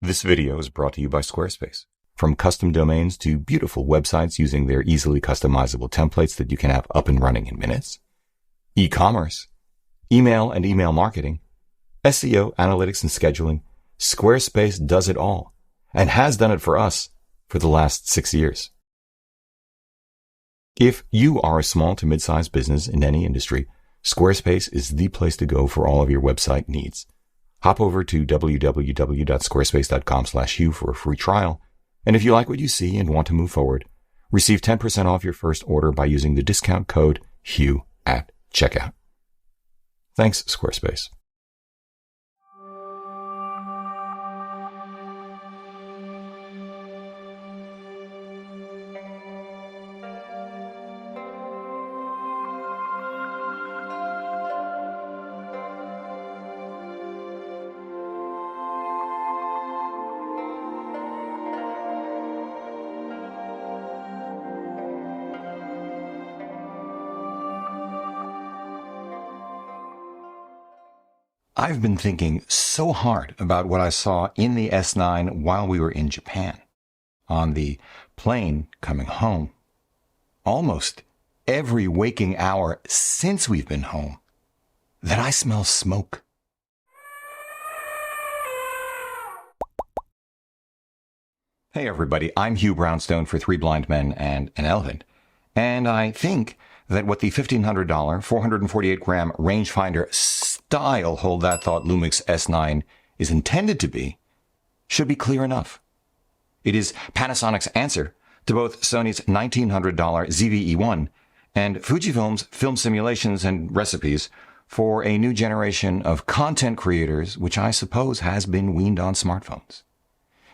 This video is brought to you by Squarespace. From custom domains to beautiful websites using their easily customizable templates that you can have up and running in minutes, e-commerce, email and email marketing, SEO, analytics, and scheduling, Squarespace does it all and has done it for us for the last 6 years. If you are a small to mid-sized business in any industry, Squarespace is the place to go for all of your website needs. Hop over to www.squarespace.com/Hugh for a free trial. And if you like what you see and want to move forward, receive 10% off your first order by using the discount code Hugh at checkout. Thanks, Squarespace. I've been thinking so hard about what I saw in the S9 while we were in Japan. On the plane coming home, almost every waking hour since we've been home, that I smell smoke. Hey everybody, I'm Hugh Brownstone for Three Blind Men and an Elephant, and I think that what the $1,500 448-gram rangefinder style hold that thought Lumix S9 is intended to be should be clear enough. It is Panasonic's answer to both Sony's $1,900 ZV-E1 and Fujifilm's film simulations and recipes for a new generation of content creators, which I suppose has been weaned on smartphones.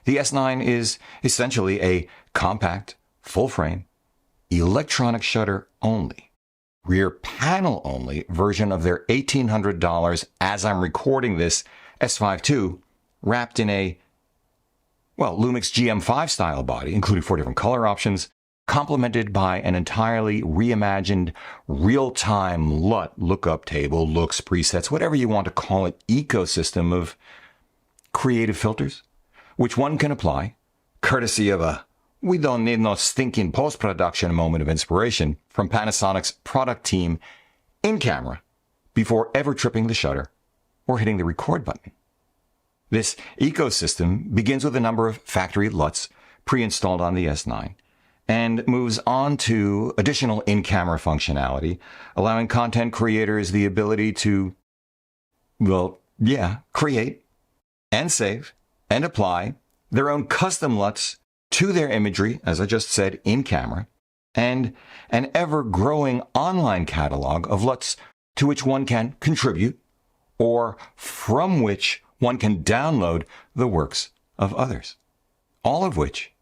The S9 is essentially a compact, full-frame, electronic shutter only, rear panel only version of their $1,800, as I'm recording this, S5 II, wrapped in a, Lumix GM5 style body, including 4 different color options, complemented by an entirely reimagined real-time LUT, lookup table, looks, presets, whatever you want to call it, ecosystem of creative filters, which one can apply, courtesy of a "we don't need no stinking post-production" moment of inspiration from Panasonic's product team in camera before ever tripping the shutter or hitting the record button. This ecosystem begins with a number of factory LUTs pre-installed on the S9 and moves on to additional in-camera functionality, allowing content creators the ability to, create and save and apply their own custom LUTs to their imagery, as I just said, in camera, and an ever-growing online catalog of LUTs to which one can contribute or from which one can download the works of others, all of which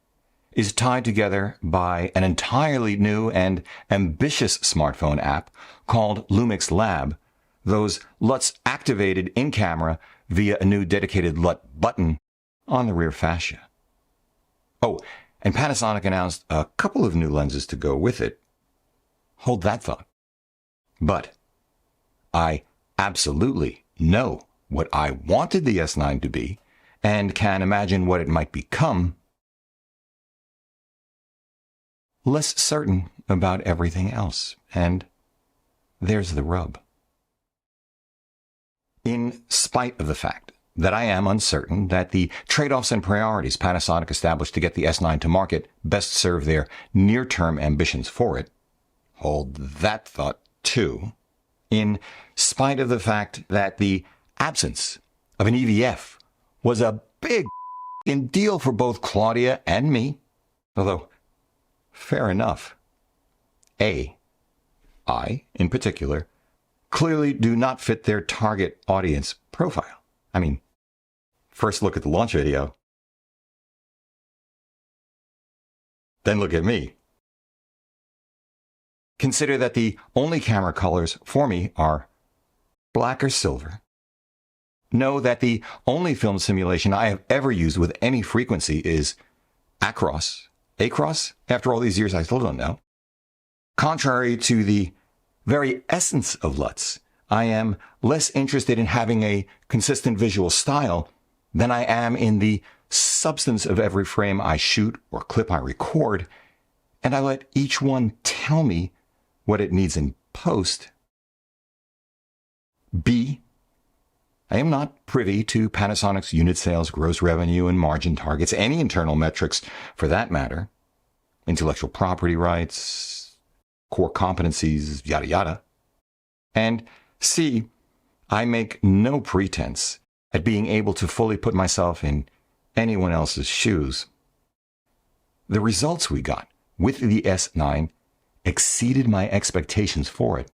is tied together by an entirely new and ambitious smartphone app called Lumix Lab, those LUTs activated in camera via a new dedicated LUT button on the rear fascia. Oh, and Panasonic announced a couple of new lenses to go with it. Hold that thought. But I absolutely know what I wanted the S9 to be and can imagine what it might become. Less certain about everything else, and there's the rub. In spite of the fact that I am uncertain that the trade-offs and priorities Panasonic established to get the S9 to market best serve their near-term ambitions for it, hold that thought too, in spite of the fact that the absence of an EVF was a big deal for both Claudia and me, although, fair enough. I, in particular, clearly do not fit their target audience profile. I mean, first look at the launch video, then look at me. Consider that the only camera colors for me are black or silver. Know that the only film simulation I have ever used with any frequency is Across. Across? After all these years, I still don't know. Contrary to the very essence of LUTs, I am less interested in having a consistent visual style than I am in the substance of every frame I shoot or clip I record, and I let each one tell me what it needs in post. B, I am not privy to Panasonic's unit sales, gross revenue, and margin targets, any internal metrics for that matter, intellectual property rights, core competencies, yada yada. And C, I make no pretense at being able to fully put myself in anyone else's shoes. The results we got with the S9 exceeded my expectations for it,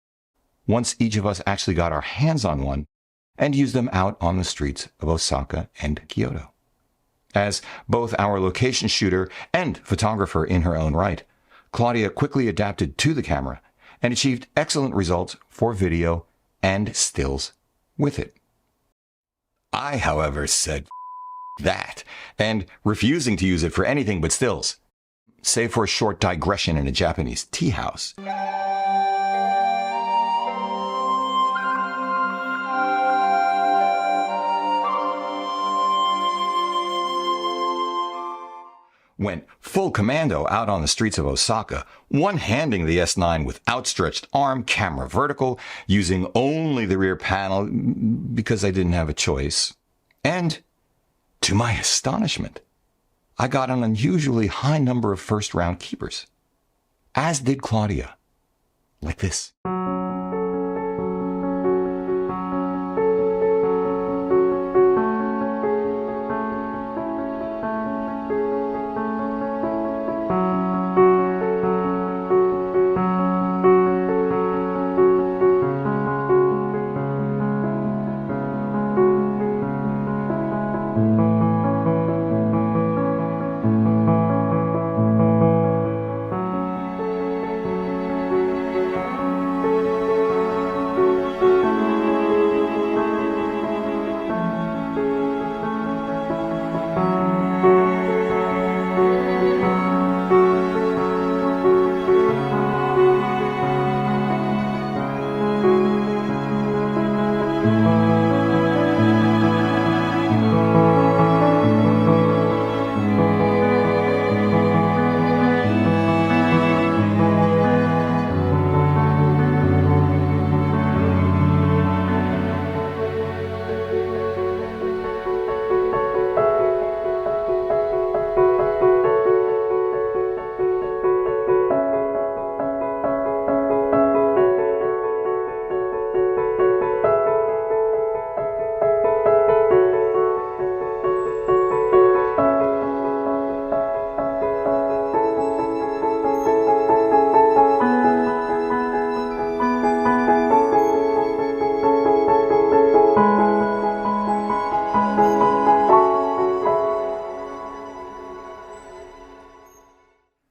once each of us actually got our hands on one and used them out on the streets of Osaka and Kyoto. As both our location shooter and photographer in her own right, Claudia quickly adapted to the camera and achieved excellent results for video and stills with it. I, however, said that, and refusing to use it for anything but stills, save for a short digression in a Japanese tea house. Went full commando out on the streets of Osaka, one-handing the S9 with outstretched arm, camera vertical, using only the rear panel because I didn't have a choice. And, to my astonishment, I got an unusually high number of first-round keepers, as did Claudia, like this.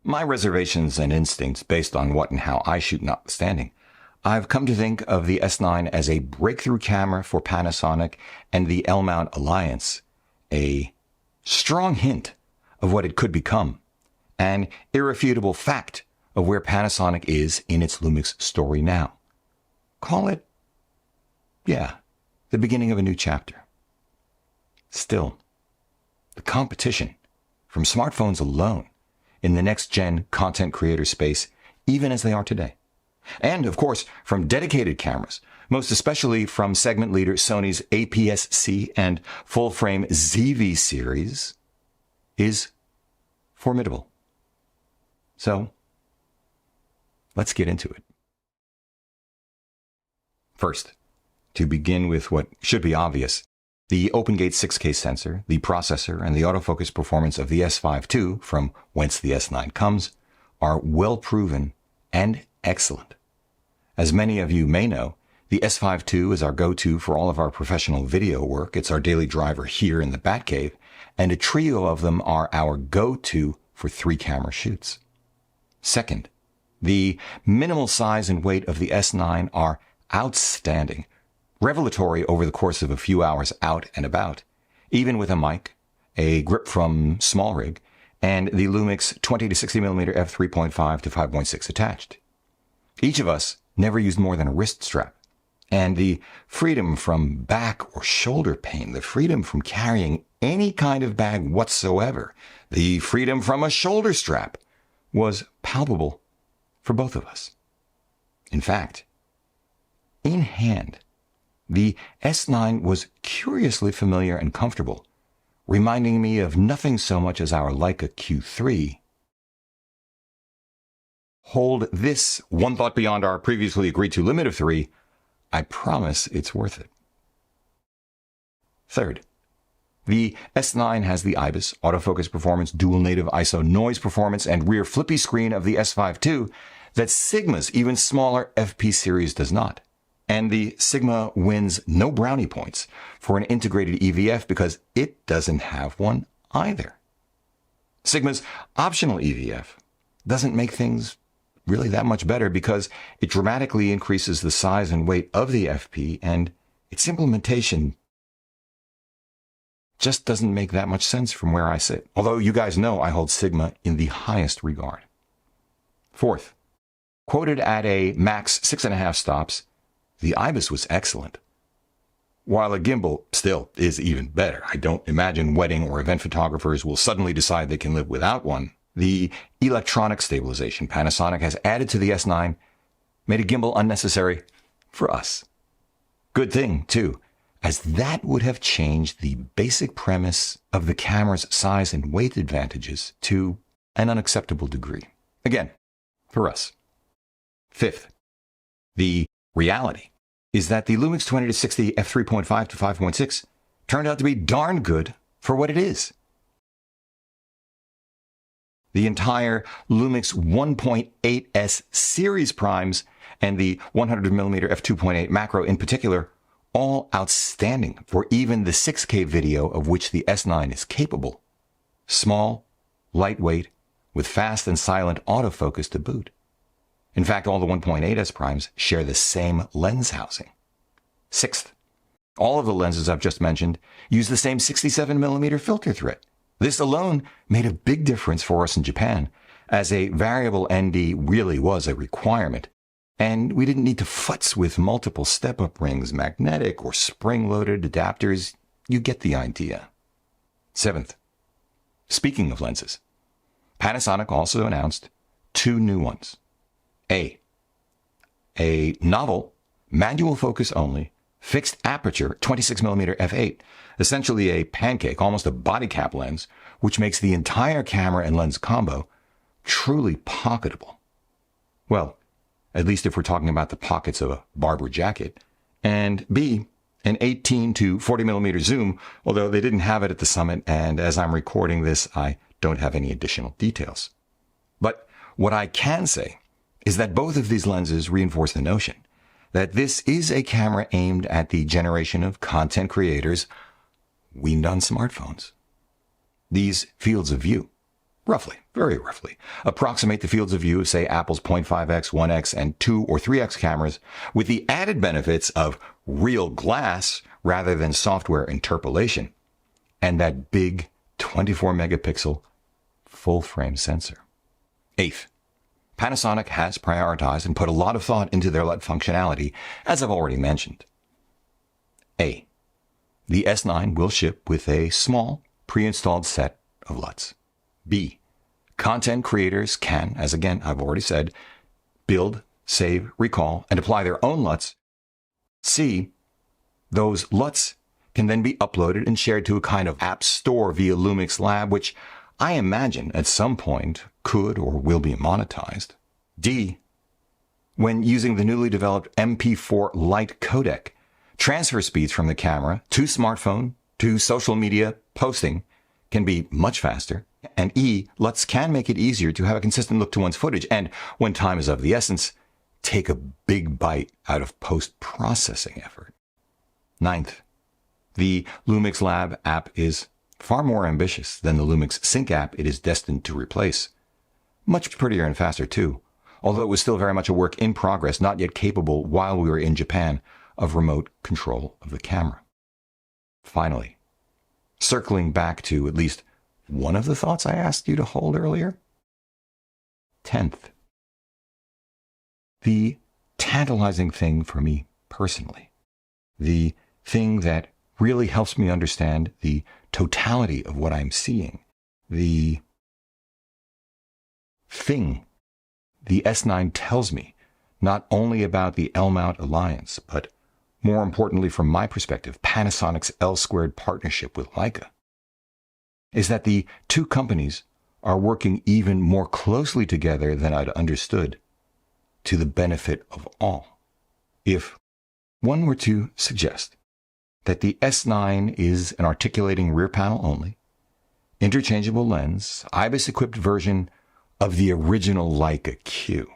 My reservations and instincts based on what and how I shoot notwithstanding, I've come to think of the S9 as a breakthrough camera for Panasonic and the L-mount alliance, a strong hint of what it could become, an irrefutable fact of where Panasonic is in its Lumix story now. Call it, the beginning of a new chapter. Still, the competition from smartphones alone in the next-gen content creator space, even as they are today. And, of course, from dedicated cameras, most especially from segment leader Sony's APS-C and full-frame ZV series, is formidable. So, let's get into it. First, to begin with what should be obvious, the OpenGate 6K sensor, the processor, and the autofocus performance of the S5 II, from whence the S9 comes, are well proven and excellent. As many of you may know, the S5 II is our go-to for all of our professional video work. It's our daily driver here in the Batcave, and a trio of them are our go-to for 3-camera shoots. Second, the minimal size and weight of the S9 are outstanding, revelatory over the course of a few hours out and about, even with a mic, a grip from SmallRig, and the Lumix 20 to 60mm f3.5 to 5.6 attached. Each of us never used more than a wrist strap, and the freedom from back or shoulder pain, the freedom from carrying any kind of bag whatsoever, the freedom from a shoulder strap, was palpable for both of us. In fact, in hand, the S9 was curiously familiar and comfortable, reminding me of nothing so much as our Leica Q3. Hold this one thought beyond our previously agreed to limit of 3. I promise it's worth it. Third, the S9 has the IBIS, autofocus performance, dual native ISO noise performance, and rear flippy screen of the S5 II that Sigma's even smaller FP series does not. And the Sigma wins no brownie points for an integrated EVF because it doesn't have one either. Sigma's optional EVF doesn't make things really that much better because it dramatically increases the size and weight of the FP, and its implementation just doesn't make that much sense from where I sit. Although you guys know I hold Sigma in the highest regard. Fourth, quoted at a max 6.5 stops, the IBIS was excellent. While a gimbal still is even better, I don't imagine wedding or event photographers will suddenly decide they can live without one. The electronic stabilization Panasonic has added to the S9 made a gimbal unnecessary for us. Good thing, too, as that would have changed the basic premise of the camera's size and weight advantages to an unacceptable degree. Again, for us. Fifth, the reality is that the Lumix 20-60 f3.5 to 5.6 turned out to be darn good for what it is. The entire Lumix 1.8S series primes and the 100mm f2.8 macro in particular, all outstanding for even the 6K video of which the S9 is capable. Small, lightweight, with fast and silent autofocus to boot. In fact, all the 1.8S primes share the same lens housing. Sixth, all of the lenses I've just mentioned use the same 67mm filter thread. This alone made a big difference for us in Japan, as a variable ND really was a requirement, and we didn't need to futz with multiple step-up rings, magnetic or spring-loaded adapters. You get the idea. Seventh, speaking of lenses, Panasonic also announced 2 new ones. A novel, manual focus only, fixed aperture 26mm f8, essentially a pancake, almost a body cap lens, which makes the entire camera and lens combo truly pocketable. Well, at least if we're talking about the pockets of a Barber jacket. And B, an 18 to 40mm zoom, although they didn't have it at the summit, and as I'm recording this, I don't have any additional details. But what I can say is that both of these lenses reinforce the notion that this is a camera aimed at the generation of content creators weaned on smartphones. These fields of view, roughly, very roughly, approximate the fields of view of, say, Apple's 0.5x, 1x, and 2 or 3x cameras, with the added benefits of real glass rather than software interpolation, and that big 24-megapixel full-frame sensor. Eighth, Panasonic has prioritized and put a lot of thought into their LUT functionality, as I've already mentioned. A, the S9 will ship with a small, pre-installed set of LUTs. B, content creators can, as again I've already said, build, save, recall, and apply their own LUTs. C, those LUTs can then be uploaded and shared to a kind of app store via Lumix Lab, which I imagine at some point could or will be monetized. D, when using the newly developed MP4 Lite codec, transfer speeds from the camera to smartphone to social media posting can be much faster. And E, LUTs can make it easier to have a consistent look to one's footage and, when time is of the essence, take a big bite out of post-processing effort. Ninth, the Lumix Lab app is far more ambitious than the Lumix Sync app it is destined to replace. Much prettier and faster, too, although it was still very much a work in progress, not yet capable, while we were in Japan, of remote control of the camera. Finally, circling back to at least one of the thoughts I asked you to hold earlier. 10th, the tantalizing thing for me personally, the thing that really helps me understand the totality of what I'm seeing. The thing the S9 tells me, not only about the L-mount alliance, but more importantly from my perspective, Panasonic's L-squared partnership with Leica, is that the two companies are working even more closely together than I'd understood, to the benefit of all. If one were to suggest that the S9 is an articulating rear panel only, interchangeable lens, IBIS-equipped version of the original Leica Q.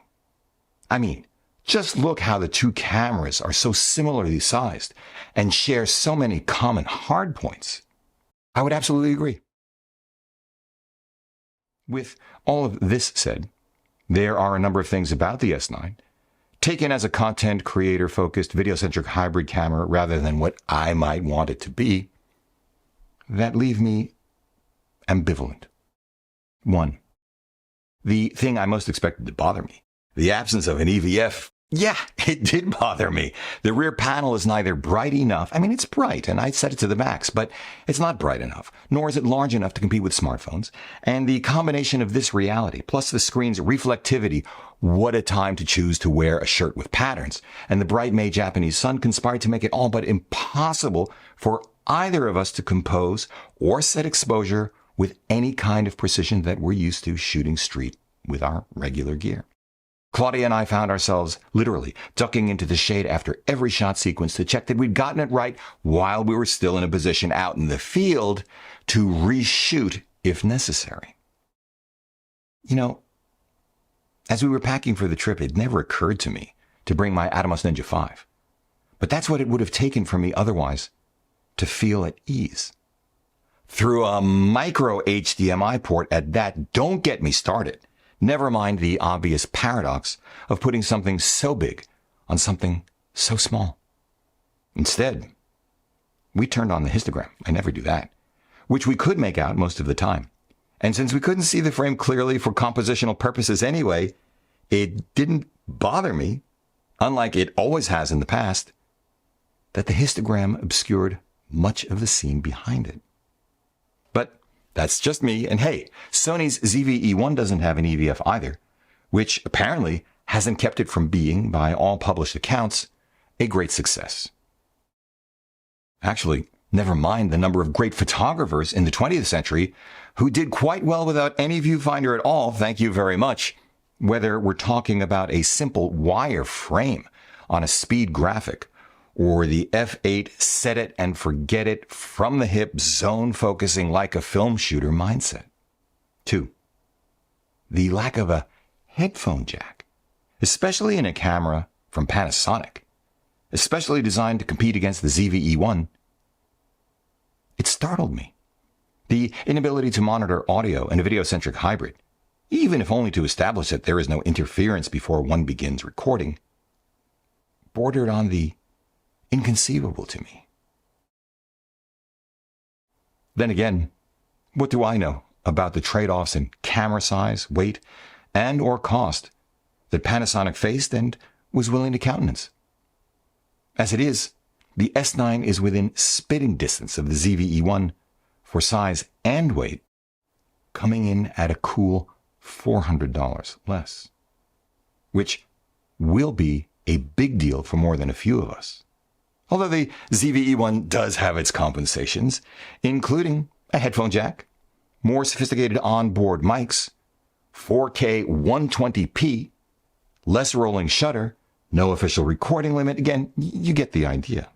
I mean, just look how the two cameras are so similarly sized and share so many common hard points. I would absolutely agree. With all of this said, there are a number of things about the S9, taken as a content creator-focused video-centric hybrid camera rather than what I might want it to be, that leave me ambivalent. 1. The thing I most expected to bother me, the absence of an EVF. Yeah, it did bother me. The rear panel is neither bright enough. I mean, it's bright, and I set it to the max, but it's not bright enough, nor is it large enough to compete with smartphones. And the combination of this reality, plus the screen's reflectivity, what a time to choose to wear a shirt with patterns, and the bright May Japanese sun conspired to make it all but impossible for either of us to compose or set exposure with any kind of precision that we're used to shooting street with our regular gear. Claudia and I found ourselves literally ducking into the shade after every shot sequence to check that we'd gotten it right while we were still in a position out in the field to reshoot if necessary. You know, as we were packing for the trip, it never occurred to me to bring my Atomos Ninja 5. But that's what it would have taken from me otherwise to feel at ease. Through a micro HDMI port at that, don't get me started. Never mind the obvious paradox of putting something so big on something so small. Instead, we turned on the histogram. I never do that, which we could make out most of the time. And since we couldn't see the frame clearly for compositional purposes anyway, it didn't bother me, unlike it always has in the past, that the histogram obscured much of the scene behind it. But that's just me, and hey, Sony's ZV-E1 doesn't have an EVF either, which apparently hasn't kept it from being, by all published accounts, a great success. Actually, never mind the number of great photographers in the 20th century who did quite well without any viewfinder at all, thank you very much, whether we're talking about a simple wire frame on a speed graphic, or the f8 set it and forget it from the hip zone focusing like a film shooter mindset. 2. The lack of a headphone jack, especially in a camera from Panasonic, especially designed to compete against the ZV-E1. It startled me. The inability to monitor audio in a video-centric hybrid, even if only to establish that there is no interference before one begins recording, bordered on the inconceivable to me. Then again, what do I know about the trade-offs in camera size, weight, and or cost that Panasonic faced and was willing to countenance? As it is, the S9 is within spitting distance of the ZV-E1 for size and weight, coming in at a cool $400 less, which will be a big deal for more than a few of us. Although the ZV-E1 does have its compensations, including a headphone jack, more sophisticated onboard mics, 4K 120p, less rolling shutter, no official recording limit. Again, you get the idea.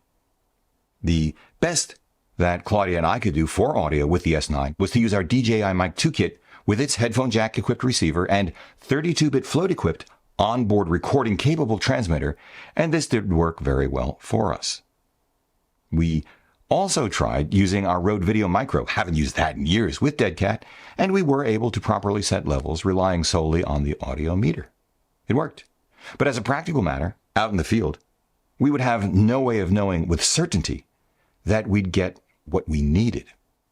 The best that Claudia and I could do for audio with the S9 was to use our DJI Mic 2 kit with its headphone jack-equipped receiver and 32-bit float-equipped onboard recording-capable transmitter, and this did work very well for us. We also tried using our Rode Video Micro, haven't used that in years, with Deadcat, and we were able to properly set levels relying solely on the audio meter. It worked. But as a practical matter, out in the field, we would have no way of knowing with certainty that we'd get what we needed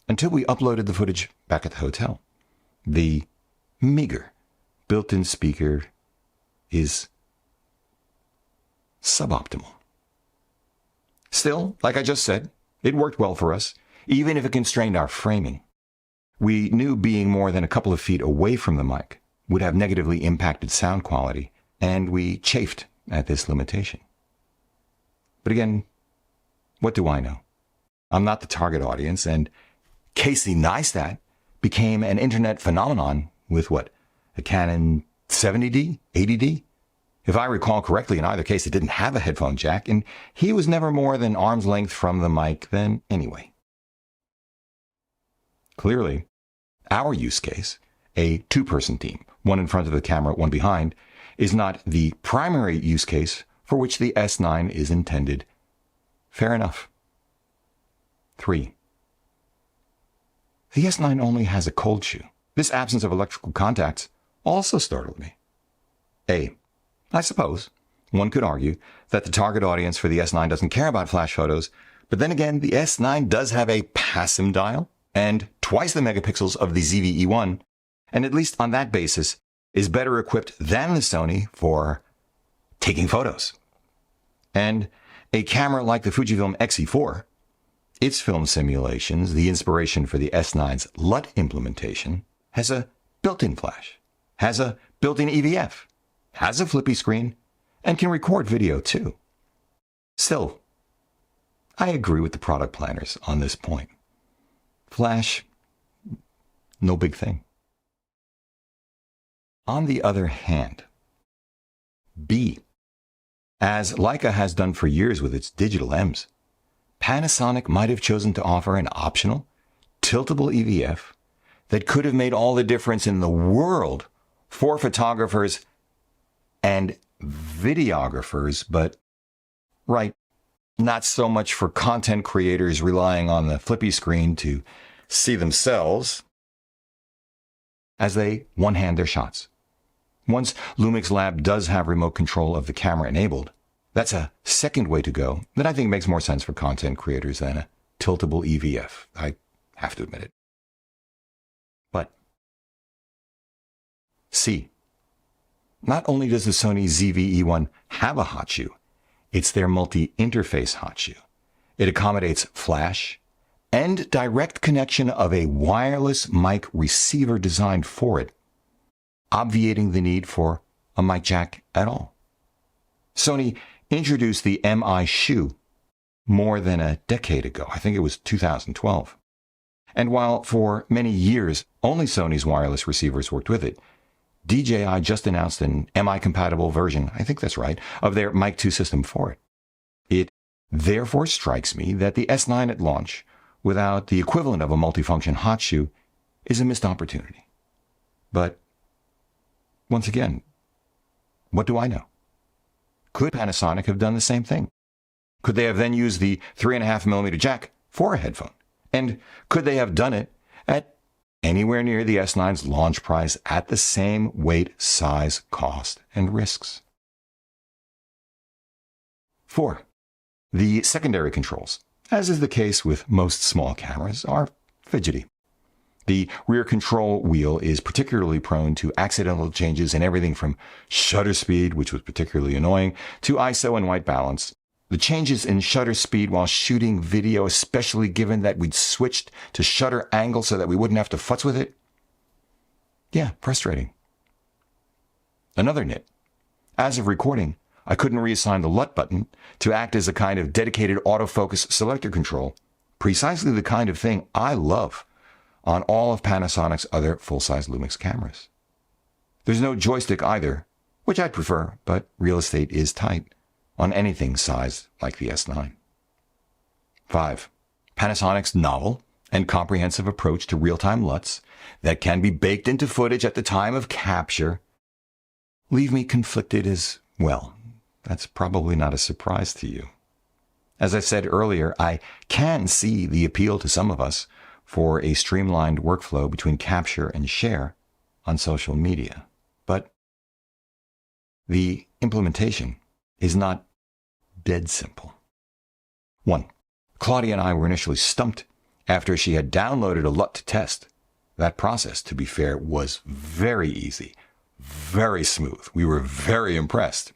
until we uploaded the footage back at the hotel. The meager built-in speaker is suboptimal. Still, like I just said, It worked well for us, even if it constrained our framing. We knew being more than a couple of feet away from the mic would have negatively impacted sound quality, and we chafed at this limitation. But again, what do I know? I'm not the target audience, and Casey Neistat became an internet phenomenon with what? A Canon 70D? 80D? If I recall correctly, in either case, it didn't have a headphone jack, and he was never more than arm's length from the mic then anyway. Clearly, our use case, a two-person team, one in front of the camera, one behind, is not the primary use case for which the S9 is intended. Fair enough. 3. The S9 only has a cold shoe. This absence of electrical contacts also startled me. I suppose one could argue that the target audience for the S9 doesn't care about flash photos, but then again, the S9 does have a PASM dial and twice the megapixels of the ZV-E1, and at least on that basis, is better equipped than the Sony for taking photos. And a camera like the Fujifilm X-E4, its film simulations, the inspiration for the S9's LUT implementation, has a built-in flash, has a built-in EVF, has a flippy screen, and can record video too. Still, I agree with the product planners on this point. Flash, no big thing. On the other hand, B, as Leica has done for years with its digital M's, Panasonic might have chosen to offer an optional, tiltable EVF that could have made all the difference in the world for photographers and videographers, but, not so much for content creators relying on the flippy screen to see themselves as they one-hand their shots. Once Lumix Lab does have remote control of the camera enabled, that's a second way to go that I think makes more sense for content creators than a tiltable EVF. I have to admit it. But C. Not only does the Sony ZV-E1 have a hot shoe, it's their multi-interface hot shoe. It accommodates flash and direct connection of a wireless mic receiver designed for it, obviating the need for a mic jack at all. Sony introduced the MI shoe more than a decade ago. I think it was 2012. And while for many years only Sony's wireless receivers worked with it, DJI just announced an MI-compatible version, I think that's right, of their Mic 2 system for it. It therefore strikes me that the S9 at launch, without the equivalent of a multifunction hot shoe, is a missed opportunity. But, once again, what do I know? Could Panasonic have done the same thing? Could they have then used the 3.5mm jack for a headphone? And could they have done it at anywhere near the S9's launch price at the same weight, size, cost, and risks? 4. The secondary controls, as is the case with most small cameras, are fidgety. The rear control wheel is particularly prone to accidental changes in everything from shutter speed, which was particularly annoying, to ISO and white balance. The changes in shutter speed while shooting video, especially given that we'd switched to shutter angle so that we wouldn't have to futz with it. Yeah, frustrating. Another nit. As of recording, I couldn't reassign the LUT button to act as a kind of dedicated autofocus selector control, precisely the kind of thing I love on all of Panasonic's other full-size Lumix cameras. There's no joystick either, which I'd prefer, but real estate is tight on anything sized like the S9. 5. Panasonic's novel and comprehensive approach to real-time LUTs that can be baked into footage at the time of capture leave me conflicted as well. That's probably not a surprise to you. As I said earlier, I can see the appeal to some of us for a streamlined workflow between capture and share on social media. But the implementation is not dead simple. 1. Claudia and I were initially stumped after she had downloaded a LUT to test. That process, to be fair, was very easy, very smooth. We were very impressed.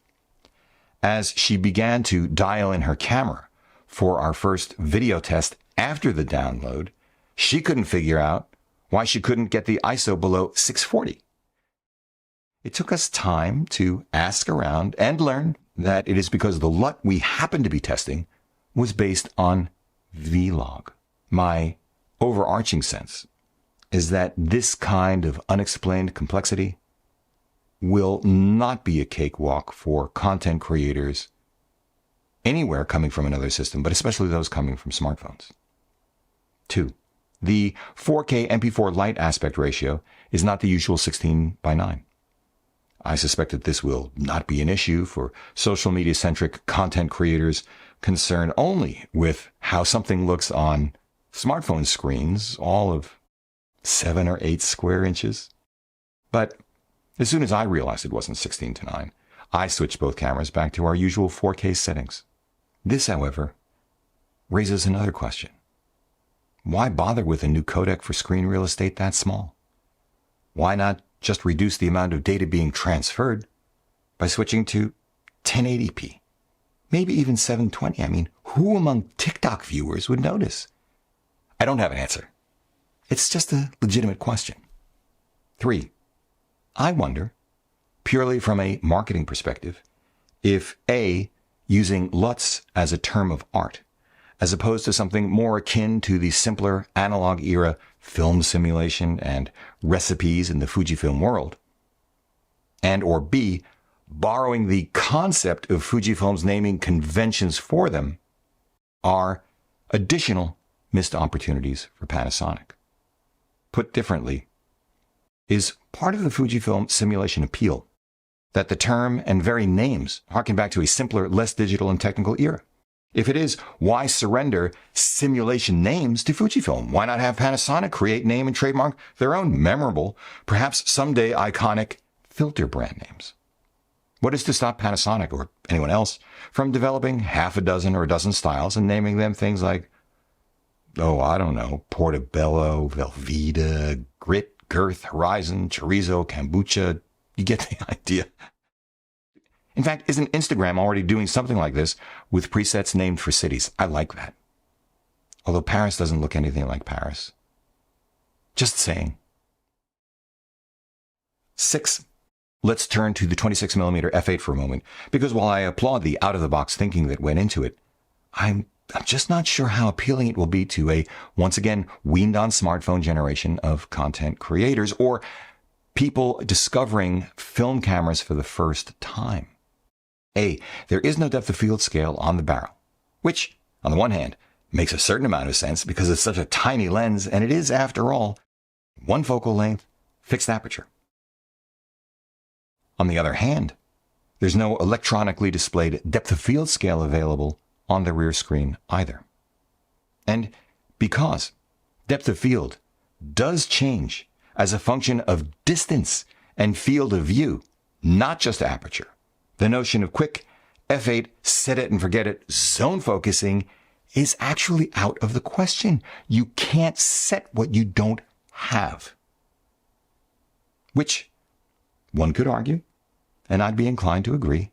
As she began to dial in her camera for our first video test after the download, she couldn't figure out why she couldn't get the ISO below 640. It took us time to ask around and learn that it is because the LUT we happened to be testing was based on V-Log. My overarching sense is that this kind of unexplained complexity will not be a cakewalk for content creators anywhere coming from another system, but especially those coming from smartphones. 2. The 4K MP4 light aspect ratio is not the usual 16:9. I suspect that this will not be an issue for social media-centric content creators concerned only with how something looks on smartphone screens, all of 7 or 8 square inches. But as soon as I realized it wasn't 16:9, I switched both cameras back to our usual 4K settings. This, however, raises another question. Why bother with a new codec for screen real estate that small? Why not just reduce the amount of data being transferred by switching to 1080p? Maybe even 720. I mean, who among TikTok viewers would notice? I don't have an answer. It's just a legitimate question. 3. I wonder, purely from a marketing perspective, if A, using LUTs as a term of art, as opposed to something more akin to the simpler analog era film simulation and recipes in the Fujifilm world, and or B, borrowing the concept of Fujifilm's naming conventions for them, are additional missed opportunities for Panasonic. Put differently, is part of the Fujifilm simulation appeal that the term and very names harken back to a simpler, less digital and technical era? If it is, why surrender simulation names to Fujifilm? Why not have Panasonic create, name, and trademark their own memorable, perhaps someday iconic filter brand names? What is to stop Panasonic or anyone else from developing half a dozen or a dozen styles and naming them things like, oh, I don't know, Portobello, Velveeta, Grit, Girth, Horizon, Chorizo, Kombucha? You get the idea. In fact, isn't Instagram already doing something like this with presets named for cities? I like that. Although Paris doesn't look anything like Paris. Just saying. 6. Let's turn to the 26mm f8 for a moment, because while I applaud the out-of-the-box thinking that went into it, I'm just not sure how appealing it will be to a, once again, weaned-on smartphone generation of content creators or people discovering film cameras for the first time. A, there is no depth of field scale on the barrel, which, on the one hand, makes a certain amount of sense because it's such a tiny lens, and it is, after all, one focal length, fixed aperture. On the other hand, there's no electronically displayed depth of field scale available on the rear screen either. And because depth of field does change as a function of distance and field of view, not just aperture, the notion of quick f8 set it and forget it zone focusing is actually out of the question. You can't set what you don't have. Which, one could argue, and I'd be inclined to agree,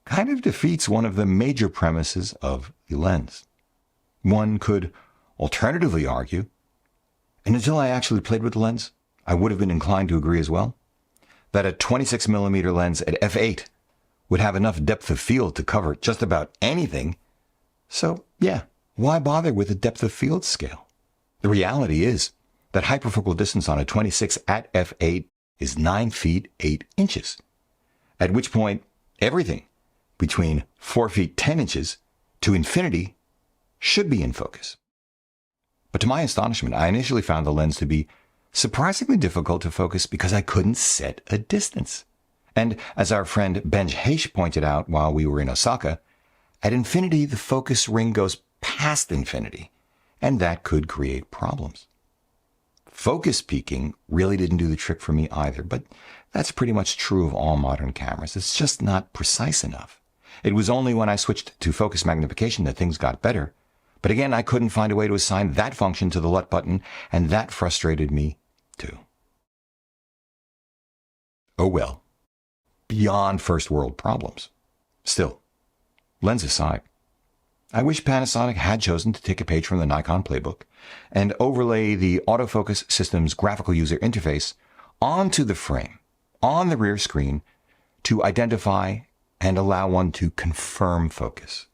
kind of defeats one of the major premises of the lens. One could alternatively argue, and until I actually played with the lens, I would have been inclined to agree as well, that a 26mm lens at f8 would have enough depth of field to cover just about anything. So, yeah, why bother with a depth of field scale? The reality is that hyperfocal distance on a 26 at f8 is 9 feet 8 inches, at which point everything between 4 feet 10 inches to infinity should be in focus. But to my astonishment, I initially found the lens to be surprisingly difficult to focus because I couldn't set a distance. And as our friend Benj Heish pointed out while we were in Osaka, at infinity the focus ring goes past infinity, and that could create problems. Focus peaking really didn't do the trick for me either, but that's pretty much true of all modern cameras. It's just not precise enough. It was only when I switched to focus magnification that things got better. But again, I couldn't find a way to assign that function to the LUT button, and that frustrated me too. Oh well. Beyond first world problems. Still, lens aside, I wish Panasonic had chosen to take a page from the Nikon playbook and overlay the autofocus system's graphical user interface onto the frame on the rear screen to identify and allow one to confirm focus.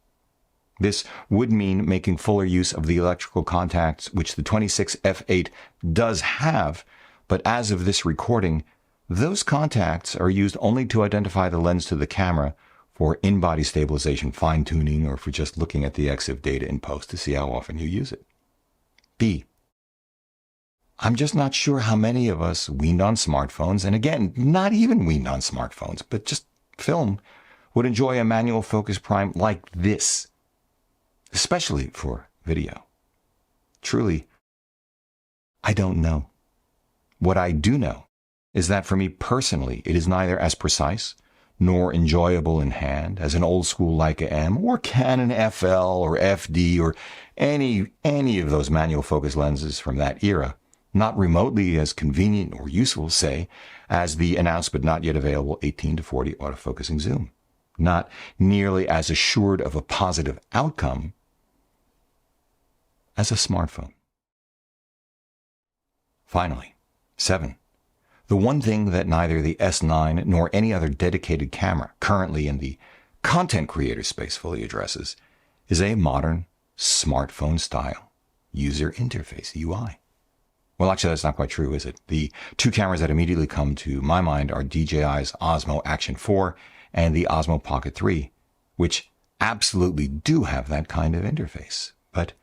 This would mean making fuller use of the electrical contacts which the 26 f8 does have, but as of this recording, those contacts are used only to identify the lens to the camera for in-body stabilization, fine-tuning, or for just looking at the EXIF data in post to see how often you use it. B. I'm just not sure how many of us weaned on smartphones, and again, not even weaned on smartphones, but just film, would enjoy a manual focus prime like this, especially for video. Truly, I don't know. What I do know is that for me personally, it is neither as precise nor enjoyable in hand as an old school Leica M or Canon FL or FD or any of those manual focus lenses from that era, not remotely as convenient or useful, say, as the announced but not yet available 18 to 40 autofocusing zoom, not nearly as assured of a positive outcome as a smartphone. Finally, 7. The one thing that neither the S9 nor any other dedicated camera currently in the content creator space fully addresses is a modern smartphone-style user interface, UI. Well, actually, that's not quite true, is it? The two cameras that immediately come to my mind are DJI's Osmo Action 4 and the Osmo Pocket 3, which absolutely do have that kind of interface. But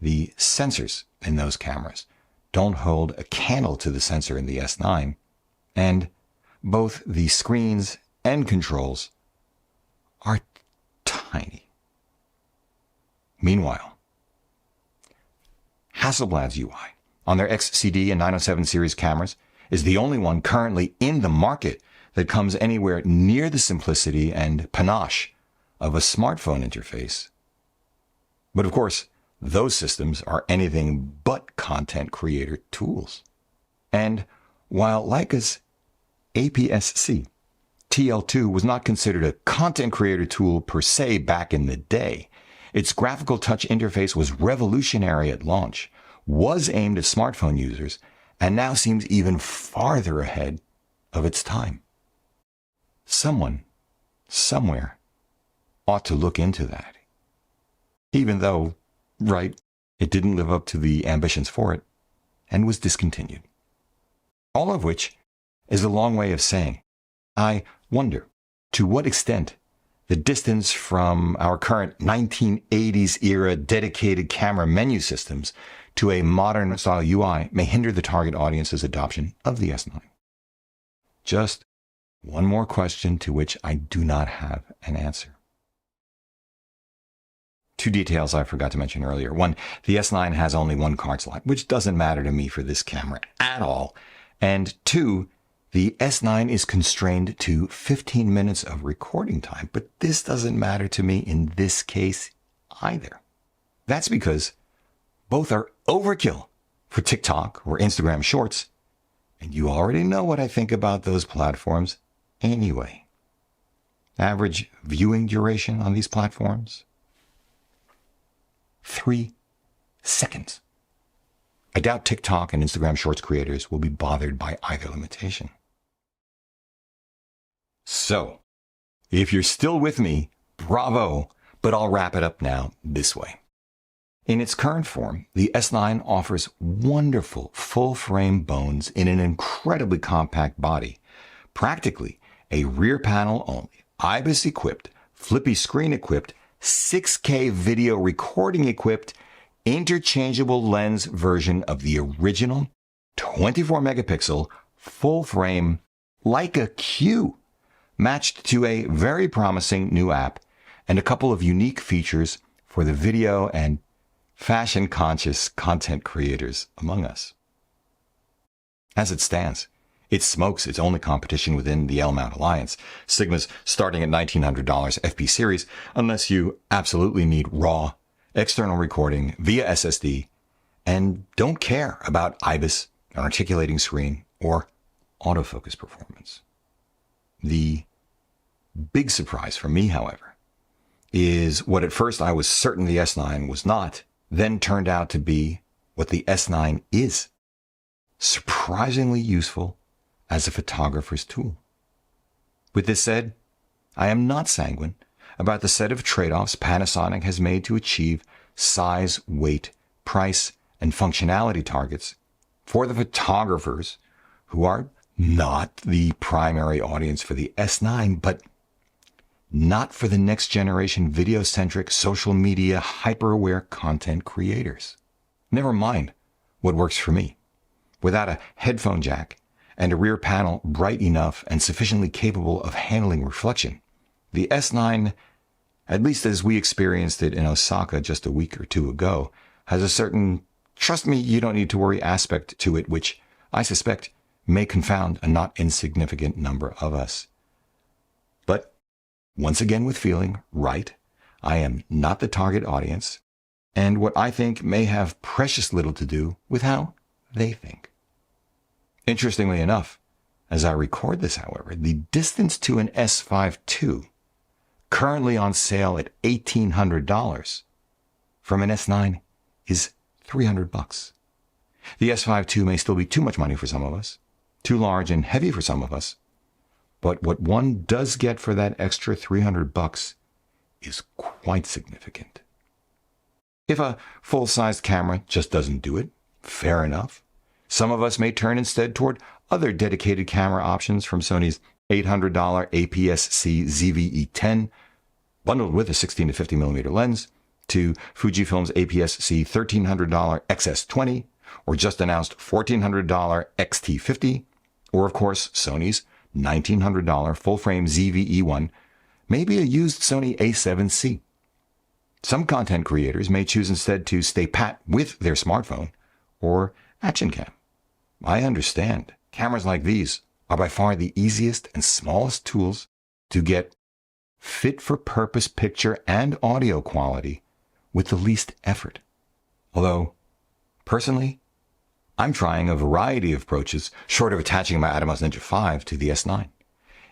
the sensors in those cameras don't hold a candle to the sensor in the S9, and both the screens and controls are tiny. Meanwhile, Hasselblad's UI on their XCD and 907 series cameras is the only one currently in the market that comes anywhere near the simplicity and panache of a smartphone interface. But of course, those systems are anything but content creator tools. And while Leica's APS-C TL2 was not considered a content creator tool per se back in the day, its graphical touch interface was revolutionary at launch, was aimed at smartphone users, and now seems even farther ahead of its time. Someone, somewhere, ought to look into that. Even though, right, it didn't live up to the ambitions for it, and was discontinued. All of which is a long way of saying, I wonder to what extent the distance from our current 1980s era dedicated camera menu systems to a modern style UI may hinder the target audience's adoption of the S9. Just one more question to which I do not have an answer. Two details I forgot to mention earlier. One, the S9 has only one card slot, which doesn't matter to me for this camera at all. And two, the S9 is constrained to 15 minutes of recording time, but this doesn't matter to me in this case either. That's because both are overkill for TikTok or Instagram Shorts, and you already know what I think about those platforms anyway. Average viewing duration on these platforms? 3 seconds. I doubt TikTok and Instagram Shorts creators will be bothered by either limitation. So, if you're still with me, bravo, but I'll wrap it up now this way. In its current form, the S9 offers wonderful full-frame bones in an incredibly compact body, practically a rear panel only, IBIS-equipped, flippy screen-equipped, 6K video recording-equipped, interchangeable lens version of the original 24-megapixel full-frame Leica Q, matched to a very promising new app and a couple of unique features for the video and fashion-conscious content creators among us. As it stands, it smokes its only competition within the L-mount alliance, Sigma's starting at $1,900 FP series, unless you absolutely need raw, external recording via SSD, and don't care about IBIS, an articulating screen, or autofocus performance. The big surprise for me, however, is what at first I was certain the S9 was not, then turned out to be what the S9 is. Surprisingly useful as a photographer's tool. With this said, I am not sanguine about the set of trade-offs Panasonic has made to achieve size, weight, price, and functionality targets for the photographers who are not the primary audience for the S9, but not for the next generation video-centric social media hyper-aware content creators. Never mind what works for me. Without a headphone jack and a rear panel bright enough and sufficiently capable of handling reflection, the S9, at least as we experienced it in Osaka just a week or two ago, has a certain trust me, you don't need to worry aspect to it, which I suspect may confound a not insignificant number of us. But once again with feeling, right, I am not the target audience, and what I think may have precious little to do with how they think. Interestingly enough, as I record this, however, the distance to an S5 II, currently on sale at $1,800, from an S9 is $300. The S5 II may still be too much money for some of us, too large and heavy for some of us, but what one does get for that extra $300 is quite significant. If a full-sized camera just doesn't do it, fair enough. Some of us may turn instead toward other dedicated camera options, from Sony's $800 APS-C ZV-E10, bundled with a 16 to 50 millimeter lens, to Fujifilm's APS-C $1,300 XS20, or just announced $1,400 X-T50, or of course Sony's $1,900 full-frame ZV-E1, maybe a used Sony A7C. Some content creators may choose instead to stay pat with their smartphone or action cam. I understand. Cameras like these are by far the easiest and smallest tools to get fit-for-purpose picture and audio quality with the least effort. Although, personally, I'm trying a variety of approaches short of attaching my Atomos Ninja 5 to the S9.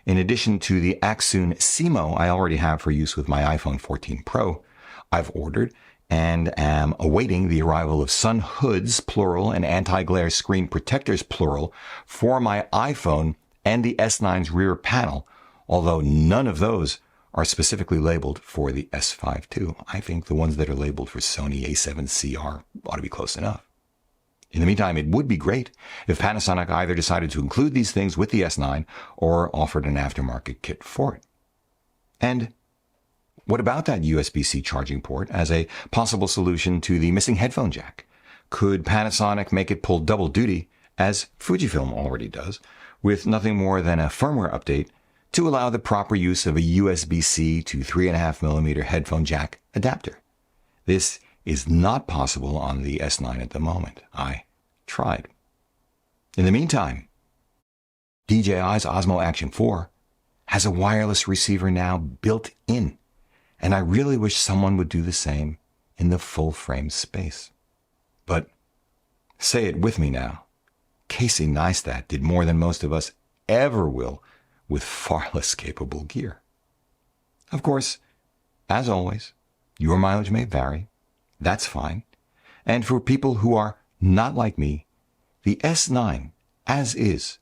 In addition to the Axoon CMO I already have for use with my iPhone 14 Pro, I've ordered and am awaiting the arrival of sun hoods, plural, and anti-glare screen protectors, plural, for my iPhone and the S9's rear panel, although none of those are specifically labeled for the S5 II. I think the ones that are labeled for Sony A7C ought to be close enough. In the meantime, it would be great if Panasonic either decided to include these things with the S9 or offered an aftermarket kit for it. And what about that USB-C charging port as a possible solution to the missing headphone jack? Could Panasonic make it pull double duty, as Fujifilm already does, with nothing more than a firmware update to allow the proper use of a USB-C to 3.5mm headphone jack adapter? This is not possible on the S9 at the moment. I tried. In the meantime, DJI's Osmo Action 4 has a wireless receiver now built in, and I really wish someone would do the same in the full-frame space. But say it with me now, Casey Neistat did more than most of us ever will with far less capable gear. Of course, as always, your mileage may vary. That's fine. And for people who are not like me, the S9, as is,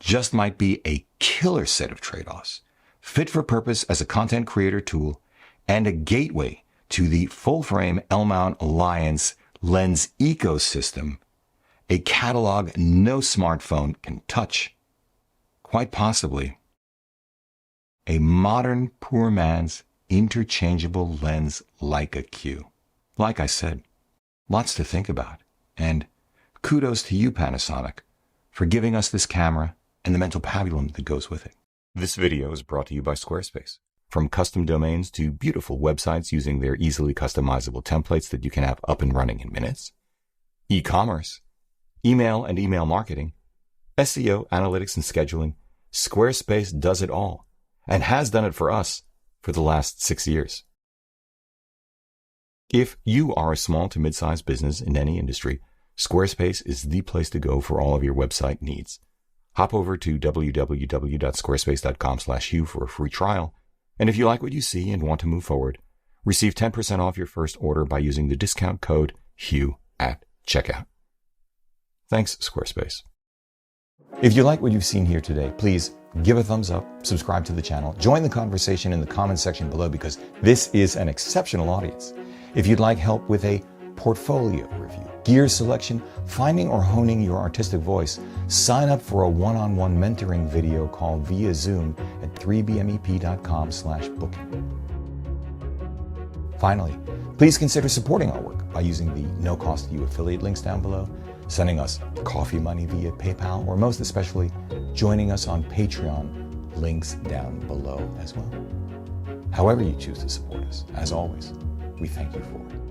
just might be a killer set of trade-offs, fit for purpose as a content creator tool, and a gateway to the full-frame L-mount Alliance lens ecosystem, a catalog no smartphone can touch. Quite possibly, a modern poor man's interchangeable lens Leica Q. Like I said, lots to think about, and kudos to you, Panasonic, for giving us this camera and the mental pabulum that goes with it. This video is brought to you by Squarespace. From custom domains to beautiful websites using their easily customizable templates that you can have up and running in minutes, e-commerce, email and email marketing, SEO, analytics, and scheduling, Squarespace does it all, and has done it for us for the last 6 years. If you are a small to mid-sized business in any industry, Squarespace is the place to go for all of your website needs. Hop over to www.squarespace.com/Hugh for a free trial, and if you like what you see and want to move forward, Receive 10% off your first order by using the discount code HUGH at checkout. Thanks, Squarespace. If you like what you've seen here today, please give a thumbs up, subscribe to the channel, join the conversation in the comments section below because this is an exceptional audience. If you'd like help with a portfolio review, gear selection, finding or honing your artistic voice, sign up for a one-on-one mentoring video call via Zoom at 3bmep.com/booking. Finally, please consider supporting our work by using the no-cost-to-you affiliate links down below, sending us coffee money via PayPal, or most especially, joining us on Patreon, links down below as well. However you choose to support us, as always, we thank you for it.